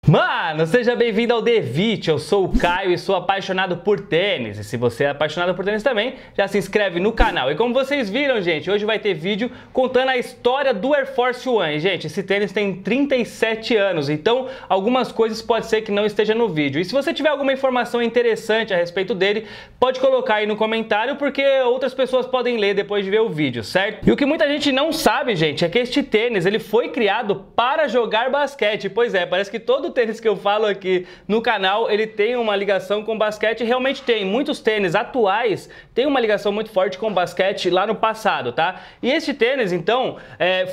Mano, seja bem-vindo ao Devit, eu sou o Caio e sou apaixonado por tênis. E se você é apaixonado por tênis também, já se inscreve no canal. E como vocês viram, gente, hoje vai ter vídeo contando a história do Air Force One. E, gente, esse tênis tem 37 anos, então algumas coisas pode ser que não esteja no vídeo. E se você tiver alguma informação interessante a respeito dele, pode colocar aí no comentário, porque outras pessoas podem ler depois de ver o vídeo, certo? E o que muita gente não sabe, gente, é que este tênis, ele foi criado para jogar basquete. Pois é, parece que todo tênis que eu falo aqui no canal, ele tem uma ligação com basquete, realmente tem. Muitos tênis atuais têm uma ligação muito forte com basquete lá no passado, tá? E este tênis, então,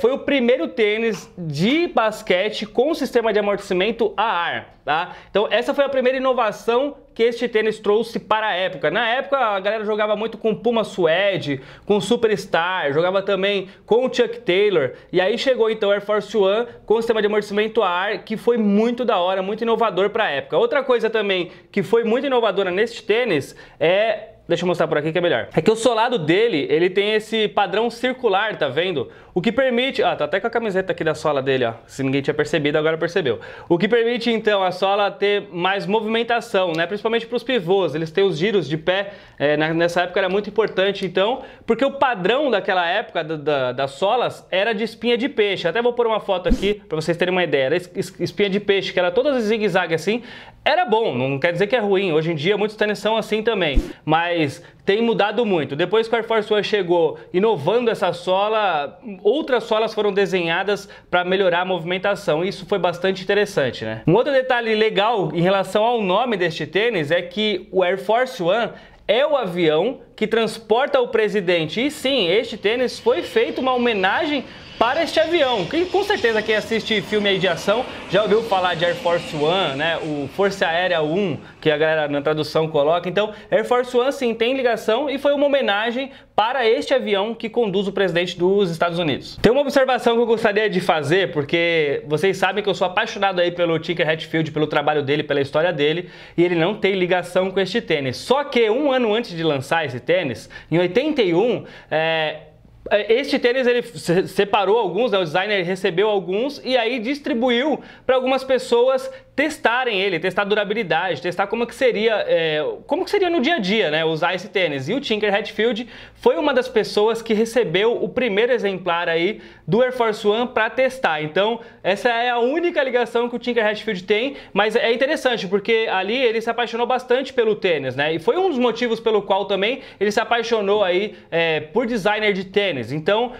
foi o primeiro tênis de basquete com sistema de amortecimento a ar, tá? Então, essa foi a primeira inovação que este tênis trouxe para a época. Na época, a galera jogava muito com Puma Suede, com Superstar, jogava também com o Chuck Taylor, e aí chegou então o Air Force One com o sistema de amortecimento a ar, que foi muito da hora, muito inovador para a época. Outra coisa também que foi muito inovadora neste tênis é... Deixa eu mostrar por aqui que é melhor. É que o solado dele, ele tem esse padrão circular, tá vendo? O que permite... Ah, tá até com a camiseta aqui da sola dele, ó. Se ninguém tinha percebido, agora percebeu. O que permite, então, a sola ter mais movimentação, né? Principalmente para os pivôs. Eles têm os giros de pé. Nessa época era muito importante, então, porque o padrão daquela época das solas era de espinha de peixe. Até vou pôr uma foto aqui para vocês terem uma ideia. Era espinha de peixe, que era todas zigue-zague assim. Era bom, não quer dizer que é ruim. Hoje em dia, muitos tênis são assim também. Mas tem mudado muito. Depois que o Air Force One chegou inovando essa sola, outras solas foram desenhadas para melhorar a movimentação. Isso foi bastante interessante, né? Um outro detalhe legal em relação ao nome deste tênis é que o Air Force One é o avião que transporta o presidente. E sim, este tênis foi feito uma homenagem para este avião. Que com certeza quem assiste filme aí de ação já ouviu falar de Air Force One, né? O Força Aérea 1, que a galera na tradução coloca. Então, Air Force One sim tem ligação e foi uma homenagem para este avião que conduz o presidente dos Estados Unidos. Tem uma observação que eu gostaria de fazer, porque vocês sabem que eu sou apaixonado aí pelo Tinker Hatfield, pelo trabalho dele, pela história dele, e ele não tem ligação com este tênis. Só que um ano antes de lançar esse tênis, em 81, este tênis ele separou alguns, né? O designer recebeu alguns e aí distribuiu para algumas pessoas testarem ele, testar a durabilidade, testar como que seria no dia a dia, né, usar esse tênis. E o Tinker Hatfield foi uma das pessoas que recebeu o primeiro exemplar aí do Air Force One para testar. Então, essa é a única ligação que o Tinker Hatfield tem, mas é interessante porque ali ele se apaixonou bastante pelo tênis, né? E foi um dos motivos pelo qual também ele se apaixonou aí por designer de tênis. Então,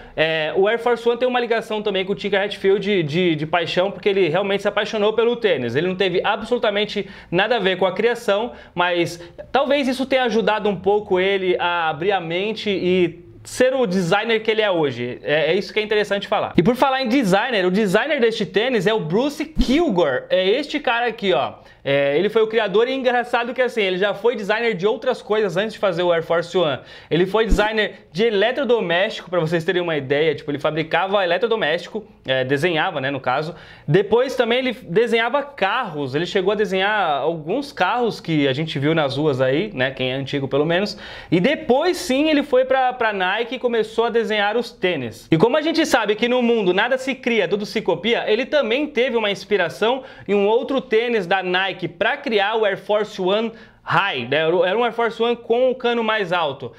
o Air Force One tem uma ligação também com o Tinker Hatfield de paixão, porque ele realmente se apaixonou pelo tênis. Ele não teve absolutamente nada a ver com a criação, mas talvez isso tenha ajudado um pouco ele a abrir a mente e ser o designer que ele é hoje. É isso que é interessante falar. E por falar em designer, o designer deste tênis é o Bruce Kilgore. É este cara aqui, ó. Ele foi o criador e engraçado que assim, ele já foi designer de outras coisas antes de fazer o Air Force One. Ele foi designer de eletrodoméstico, para vocês terem uma ideia. Tipo, ele fabricava eletrodoméstico, desenhava, né, no caso. Depois também ele desenhava carros. Ele chegou a desenhar alguns carros que a gente viu nas ruas aí, né, quem é antigo pelo menos. E depois sim ele foi para Nike e começou a desenhar os tênis. E como a gente sabe que no mundo nada se cria, tudo se copia, ele também teve uma inspiração em um outro tênis da Nike para criar o Air Force One High, né? Era um Air Force One com o cano mais alto.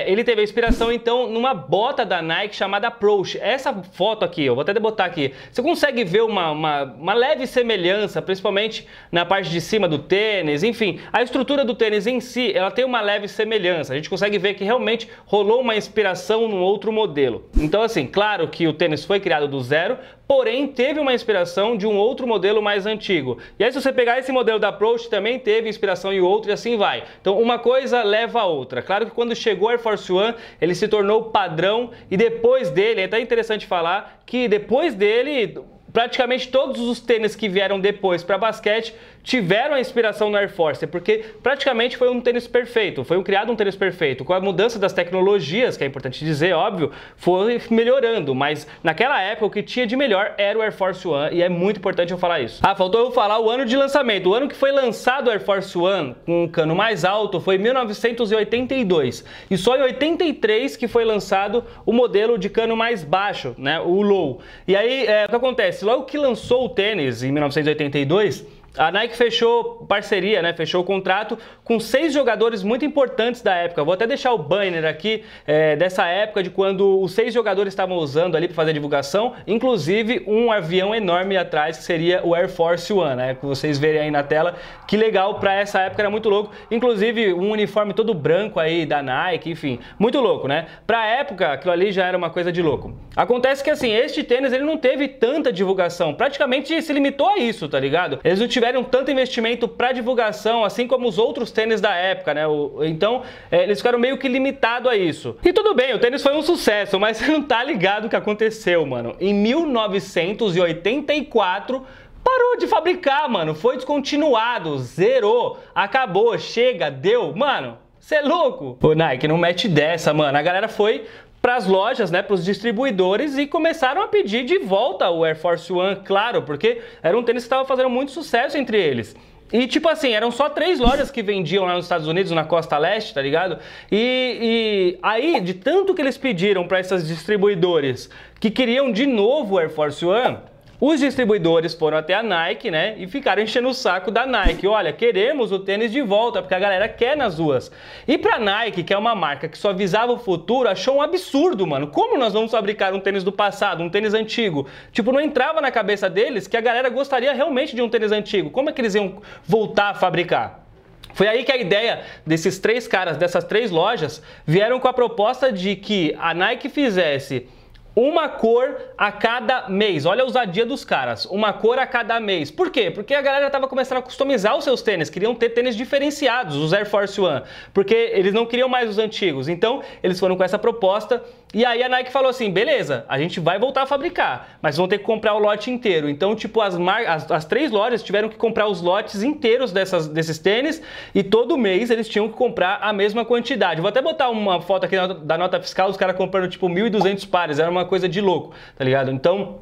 Ele teve a inspiração então numa bota da Nike chamada Approach. Essa foto aqui, eu vou até botar aqui, você consegue ver uma leve semelhança, principalmente na parte de cima do tênis. Enfim, a estrutura do tênis em si, ela tem uma leve semelhança. A gente consegue ver que realmente rolou uma inspiração num outro modelo. Então assim, claro que o tênis foi criado do zero, porém teve uma inspiração de um outro modelo mais antigo. E aí se você pegar esse modelo da Approach, também teve inspiração em outro e assim vai. Então uma coisa leva a outra. Claro que quando chegou o Air Force One, ele se tornou padrão e depois dele, é até interessante falar que depois dele, praticamente todos os tênis que vieram depois para basquete tiveram a inspiração no Air Force, porque praticamente foi um tênis perfeito, foi criado um tênis perfeito. Com a mudança das tecnologias, que é importante dizer, óbvio, foi melhorando, mas naquela época o que tinha de melhor era o Air Force One e é muito importante eu falar isso. Ah, faltou eu falar o ano de lançamento. O ano que foi lançado o Air Force One com um cano mais alto foi 1982 e só em 83 que foi lançado o modelo de cano mais baixo, né, o Low. E aí, o que acontece? acontece? Logo que lançou o tênis, em 1982, a Nike fechou parceria, né? Fechou o contrato com 6 jogadores muito importantes da época. Vou até deixar o banner aqui dessa época de quando os 6 jogadores estavam usando ali para fazer a divulgação, inclusive um avião enorme atrás que seria o Air Force One, né? Que vocês verem aí na tela. Que legal, para essa época era muito louco. Inclusive um uniforme todo branco aí da Nike, enfim, muito louco, né? Pra época, aquilo ali já era uma coisa de louco. Acontece que assim, este tênis ele não teve tanta divulgação, praticamente se limitou a isso, tá ligado? Eles não tiveram tanto investimento para divulgação, assim como os outros tênis da época, né? Então, eles ficaram meio que limitados a isso. E tudo bem, o tênis foi um sucesso, mas você não tá ligado o que aconteceu, mano. Em 1984, parou de fabricar, mano. Foi descontinuado, zerou, acabou, chega, deu. Mano, você é louco? Ô, Nike, não mete dessa, mano. A galera foi para as lojas, né, para os distribuidores e começaram a pedir de volta o Air Force One, claro, porque era um tênis que estava fazendo muito sucesso entre eles. E tipo assim, eram só 3 lojas que vendiam lá nos Estados Unidos, na costa leste, tá ligado? E aí, de tanto que eles pediram para esses distribuidores que queriam de novo o Air Force One, os distribuidores foram até a Nike, né, e ficaram enchendo o saco da Nike. Olha, queremos o tênis de volta, porque a galera quer nas ruas. E pra Nike, que é uma marca que só visava o futuro, achou um absurdo, mano. Como nós vamos fabricar um tênis do passado, um tênis antigo? Tipo, não entrava na cabeça deles que a galera gostaria realmente de um tênis antigo. Como é que eles iam voltar a fabricar? Foi aí que a ideia desses 3 caras, dessas 3 lojas, vieram com a proposta de que a Nike fizesse uma cor a cada mês. Olha a ousadia dos caras. Uma cor a cada mês. Por quê? Porque a galera tava começando a customizar os seus tênis. Queriam ter tênis diferenciados, os Air Force One. Porque eles não queriam mais os antigos. Então, eles foram com essa proposta. E aí a Nike falou assim, beleza, a gente vai voltar a fabricar, mas vão ter que comprar o lote inteiro. Então, tipo, as 3 lojas tiveram que comprar os lotes inteiros desses tênis e todo mês eles tinham que comprar a mesma quantidade. Vou até botar uma foto aqui da nota fiscal, os caras comprando tipo 1.200 pares, era uma coisa de louco, tá ligado? Então,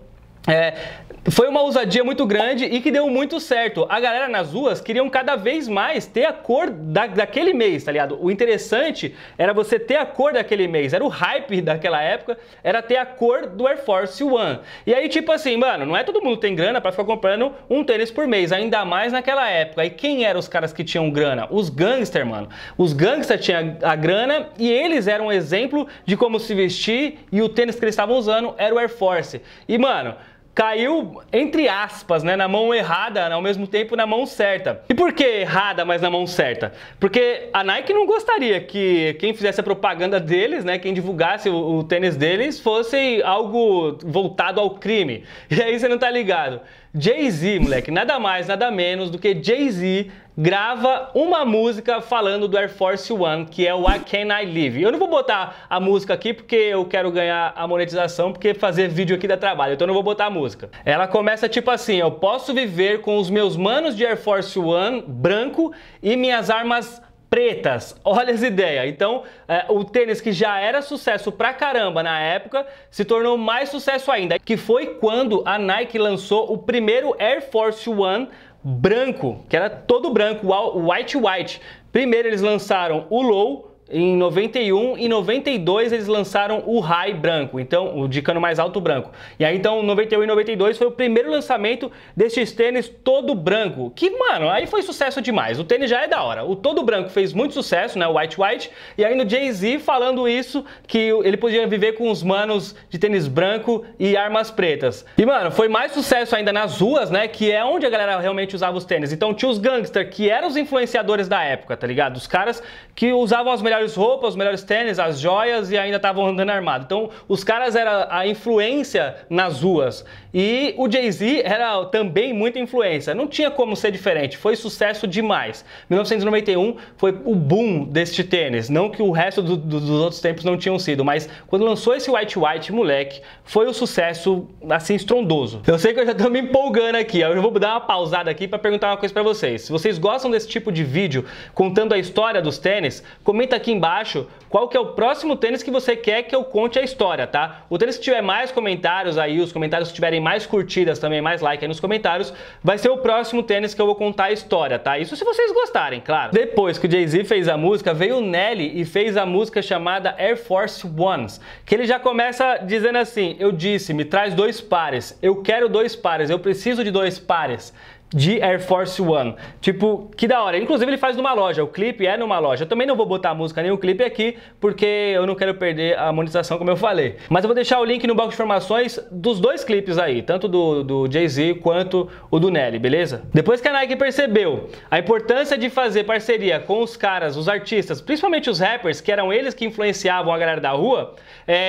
foi uma ousadia muito grande e que deu muito certo. A galera nas ruas queriam cada vez mais ter a cor daquele mês, tá ligado? O interessante era você ter a cor daquele mês. Era o hype daquela época, era ter a cor do Air Force One. E aí, tipo assim, mano, não é todo mundo tem grana pra ficar comprando um tênis por mês, ainda mais naquela época. E quem eram os caras que tinham grana? Os gangsters, mano. Os gangsters tinham a grana e eles eram um exemplo de como se vestir e o tênis que eles estavam usando era o Air Force. E, mano, caiu, entre aspas, né, na mão errada, ao mesmo tempo na mão certa. E por que errada, mas na mão certa? Porque a Nike não gostaria que quem fizesse a propaganda deles, né, quem divulgasse o tênis deles, fosse algo voltado ao crime. E aí você não tá ligado. Jay-Z, moleque, nada mais, nada menos do que Jay-Z grava uma música falando do Air Force One, que é o Why Can't I Live. Eu não vou botar a música aqui porque eu quero ganhar a monetização, porque fazer vídeo aqui dá trabalho, então eu não vou botar a música. Ela começa tipo assim, eu posso viver com os meus manos de Air Force One branco e minhas armas pretas. Olha as ideias. Então, o tênis que já era sucesso pra caramba na época, se tornou mais sucesso ainda, que foi quando a Nike lançou o primeiro Air Force One branco, que era todo branco, o white. Primeiro eles lançaram o Low em 91 e 92 eles lançaram o High branco, então o de cano mais alto branco. E aí então 91 e 92 foi o primeiro lançamento desses tênis todo branco, que mano, aí foi sucesso demais. O tênis já é da hora. O todo branco fez muito sucesso, né, o white, e aí no Jay-Z falando isso, que ele podia viver com os manos de tênis branco e armas pretas. E mano, foi mais sucesso ainda nas ruas, né, que é onde a galera realmente usava os tênis. Então tinha os gangsters, que eram os influenciadores da época, tá ligado? Os caras que usavam as melhores roupas, os melhores tênis, as joias e ainda estavam andando armado. Então, os caras eram a influência nas ruas. E o Jay-Z era também muita influência. Não tinha como ser diferente. Foi sucesso demais. 1991 foi o boom deste tênis. Não que o resto dos outros tempos não tinham sido, mas quando lançou esse white, moleque, foi um sucesso, assim, estrondoso. Eu sei que eu já tô me empolgando aqui. Eu vou dar uma pausada aqui para perguntar uma coisa para vocês. Se vocês gostam desse tipo de vídeo, contando a história dos tênis, comenta aqui aqui embaixo qual que é o próximo tênis que você quer que eu conte a história, tá? O tênis que tiver mais comentários aí, os comentários que tiverem mais curtidas também, mais like aí nos comentários, vai ser o próximo tênis que eu vou contar a história, tá? Isso se vocês gostarem, claro. Depois que o Jay-Z fez a música, veio o Nelly e fez a música chamada Air Force Ones, que ele já começa dizendo assim: eu disse, me traz 2 pares, eu quero 2 pares, eu preciso de 2 pares de Air Force One. Tipo, que da hora. Inclusive ele faz numa loja, o clipe é numa loja. Eu também não vou botar a música nem o clipe aqui, porque eu não quero perder a monetização, como eu falei. Mas eu vou deixar o link no box de informações dos 2 clipes aí, tanto do Jay-Z quanto o do Nelly, beleza? Depois que a Nike percebeu a importância de fazer parceria com os caras, os artistas, principalmente os rappers, que eram eles que influenciavam a galera da rua,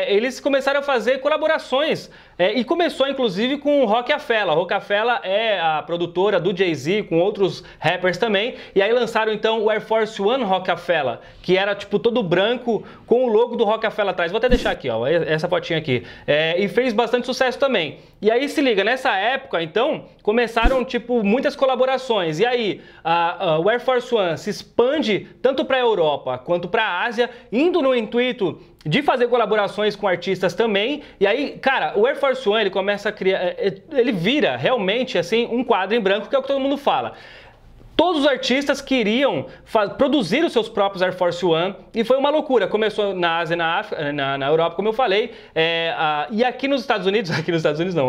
eles começaram a fazer colaborações. E começou inclusive com o Roc-A-Fella. Roc-A-Fella é a produtora do Jay-Z, com outros rappers também, e aí lançaram então o Air Force One Roc-A-Fella, que era tipo todo branco com o logo do Roc-A-Fella atrás. Vou até deixar aqui, ó, essa fotinha aqui. E fez bastante sucesso também. E aí se liga, nessa época então começaram tipo muitas colaborações. E aí o Air Force One se expande tanto para a Europa quanto para a Ásia, indo no intuito de fazer colaborações com artistas também. E aí, cara, o Air Force One, ele começa a criar, ele vira realmente assim um quadro em branco, que é o que todo mundo fala. Todos os artistas queriam produzir os seus próprios Air Force One e foi uma loucura. Começou na Ásia, na África, na Europa, como eu falei, e aqui nos Estados Unidos,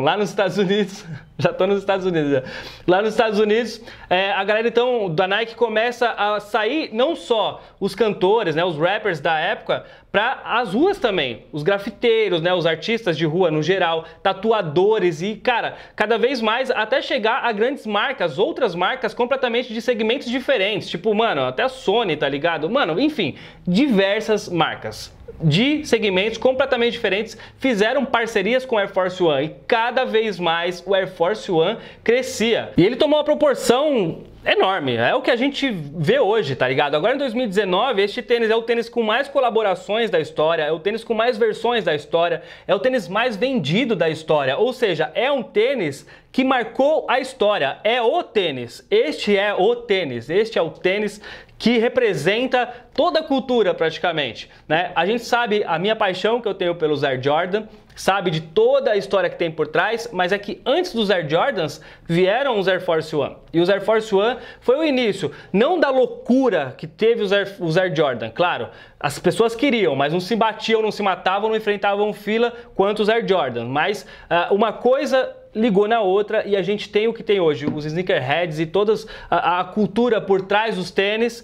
lá nos Estados Unidos, já tô nos Estados Unidos, já. Lá nos Estados Unidos, a galera então da Nike começa a sair, não só os cantores, né, os rappers da época, para as ruas também, os grafiteiros, né, os artistas de rua no geral, tatuadores e, cara, cada vez mais até chegar a grandes marcas, outras marcas completamente de segmentos diferentes, tipo, mano, até a Sony, tá ligado? Mano, enfim, diversas marcas de segmentos completamente diferentes fizeram parcerias com o Air Force One e cada vez mais o Air Force One crescia. E ele tomou uma proporção enorme, é o que a gente vê hoje, tá ligado? Agora em 2019, este tênis é o tênis com mais colaborações da história, é o tênis com mais versões da história, é o tênis mais vendido da história, ou seja, é um tênis que marcou a história, é o tênis, este é o tênis, este é o tênis que representa toda a cultura praticamente, né? A gente sabe a minha paixão que eu tenho pelos Air Jordan, sabe de toda a história que tem por trás, mas é que antes dos Air Jordans vieram os Air Force One. E os Air Force One foi o início, não da loucura que teve os Air Jordan, claro, as pessoas queriam, mas não se batiam, não se matavam, não enfrentavam fila quanto os Air Jordan, mas uma coisa ligou na outra e a gente tem o que tem hoje, os sneakerheads e toda a cultura por trás dos tênis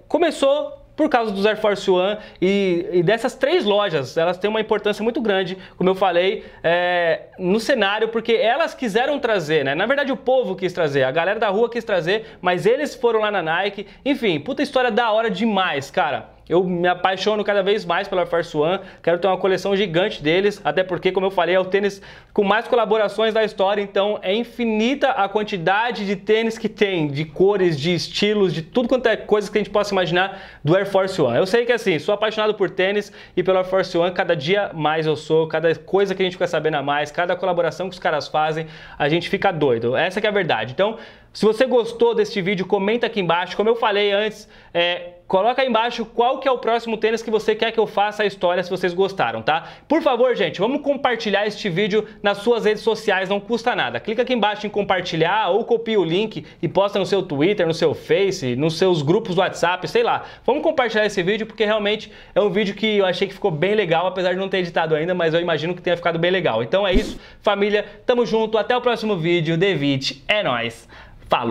começou por causa dos Air Force One e dessas 3 lojas, elas têm uma importância muito grande, como eu falei, no cenário, porque elas quiseram trazer, né? Na verdade o povo quis trazer, a galera da rua quis trazer, mas eles foram lá na Nike, enfim, puta história da hora demais, cara. Eu me apaixono cada vez mais pela Air Force One, quero ter uma coleção gigante deles, até porque, como eu falei, é o tênis com mais colaborações da história, então é infinita a quantidade de tênis que tem, de cores, de estilos, de tudo quanto é coisa que a gente possa imaginar do Air Force One. Eu sei que assim, sou apaixonado por tênis e pelo Air Force One, cada dia mais eu sou, cada coisa que a gente fica sabendo a mais, cada colaboração que os caras fazem, a gente fica doido. Essa que é a verdade. Então, se você gostou deste vídeo, comenta aqui embaixo. Como eu falei antes, coloca aí embaixo qual que é o próximo tênis que você quer que eu faça a história, se vocês gostaram, tá? Por favor, gente, vamos compartilhar este vídeo nas suas redes sociais, não custa nada. Clica aqui embaixo em compartilhar ou copia o link e posta no seu Twitter, no seu Face, nos seus grupos do WhatsApp, sei lá. Vamos compartilhar esse vídeo porque realmente é um vídeo que eu achei que ficou bem legal, apesar de não ter editado ainda, mas eu imagino que tenha ficado bem legal. Então é isso, família, tamo junto, até o próximo vídeo. Devit, é nóis. Falou!